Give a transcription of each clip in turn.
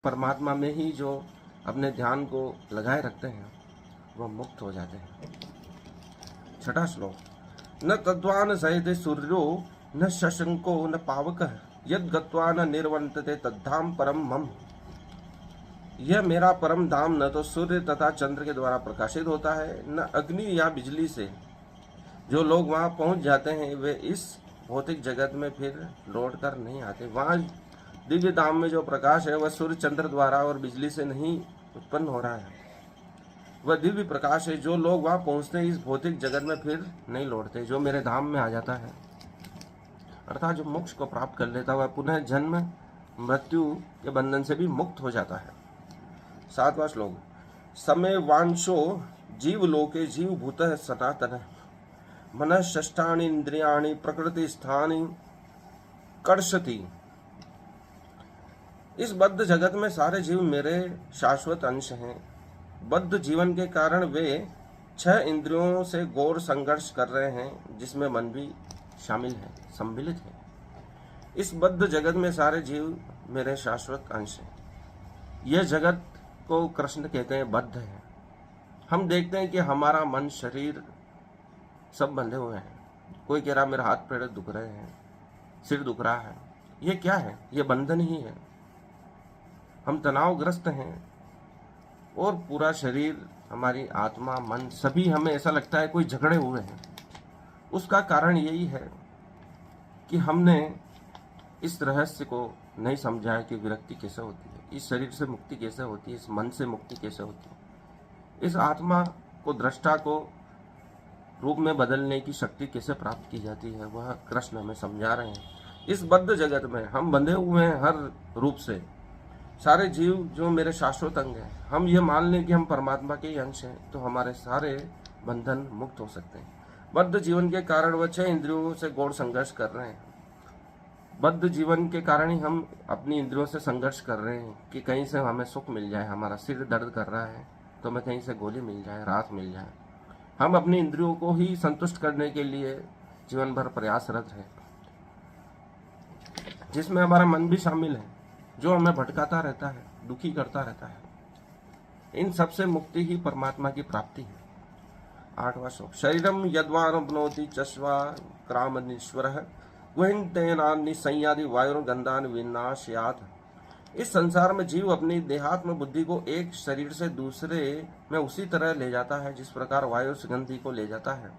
परमात्मा में ही जो अपने ध्यान को लगाए रखते हैं वह मुक्त हो जाते हैं। छठा श्लोक। न तद्वान सहित सूर्यो न शशंको न पावकः यद गत्वा न निर्वर्तते तद्धाम परम मम। यह मेरा परम धाम न तो सूर्य तथा चंद्र के द्वारा प्रकाशित होता है, न अग्नि या बिजली से। जो लोग वहां पहुंच जाते हैं वे इस भौतिक जगत में फिर लौट कर नहीं आते। वहां दिव्य धाम में जो प्रकाश है वह सूर्य चंद्र द्वारा और बिजली से नहीं उत्पन्न हो रहा है, वह दिव्य प्रकाश है। जो लोग वहां पहुंचते हैं इस भौतिक जगत में फिर नहीं लौटते। जो मेरे धाम में आ जाता है अर्थात जो मोक्ष को प्राप्त कर लेता है वह पुनः जन्म मृत्यु के बंधन से भी मुक्त हो जाता है। सातवां श्लोक। समय वांशो जीव लोके जीव भूत सनातन मन षष्ठानि इंद्रियाणि प्रकृति स्थानि कर्षति। इस बद्ध जगत में सारे जीव मेरे शाश्वत अंश हैं। बद्ध जीवन के कारण वे 6 इंद्रियों से घोर संघर्ष कर रहे हैं, जिसमें मन भी शामिल है, सम्मिलित है। इस बद्ध जगत में सारे जीव मेरे शाश्वत अंश हैं। यह जगत को कृष्ण कहते हैं बद्ध है। हम देखते हैं कि हमारा मन शरीर सब बंधे हुए हैं। कोई कह रहा मेरे हाथ पैर दुख रहे हैं, सिर दुख रहा है। ये क्या है? ये बंधन ही है। हम तनावग्रस्त हैं और पूरा शरीर, हमारी आत्मा, मन सभी हमें ऐसा लगता है कोई झगड़े हुए हैं। उसका कारण यही है कि हमने इस रहस्य को नहीं समझा है कि विरक्ति कैसे होती है, इस शरीर से मुक्ति कैसे होती है, इस मन से मुक्ति कैसे होती है, इस आत्मा को, दृष्टा को रूप में बदलने की शक्ति कैसे प्राप्त की जाती है, वह कृष्ण हमें समझा रहे हैं। इस बद्ध जगत में हम बंधे हुए हैं हर रूप से। सारे जीव जो मेरे शाश्वत अंग हैं, हम ये मान लें कि हम परमात्मा के ही अंश हैं, तो हमारे सारे बंधन मुक्त हो सकते हैं। बद्ध जीवन के कारण वह 6 इंद्रियों से घोर संघर्ष कर रहे हैं। बद्ध जीवन के कारण ही हम अपनी इंद्रियों से संघर्ष कर रहे हैं कि कहीं से हमें सुख मिल जाए। हमारा सिर दर्द कर रहा है तो हमें कहीं से गोली मिल जाए, राहत मिल जाए। हम अपनी इंद्रियों को ही संतुष्ट करने के लिए जीवन भर प्रयासरत हैं, जिसमें हमारा मन भी शामिल है, जो हमें भटकाता रहता है, दुखी करता रहता है। इन सबसे मुक्ति ही परमात्मा की प्राप्ति है। 8वां श्लोक। शरीरम यद्वानप्नोति चश्वा क्रामनीश्वरः वहिंतेनानि संयादि वायुर्गंधान विनाशयात्। इस संसार में जीव अपनी देहात्म बुद्धि को एक शरीर से दूसरे में उसी तरह ले जाता है जिस प्रकार वायु सुगंधि को ले जाता है।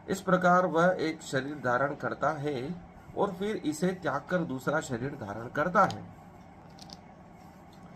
इस प्रकार वह एक शरीर धारण करता है और फिर इसे त्याग कर दूसरा शरीर धारण करता है।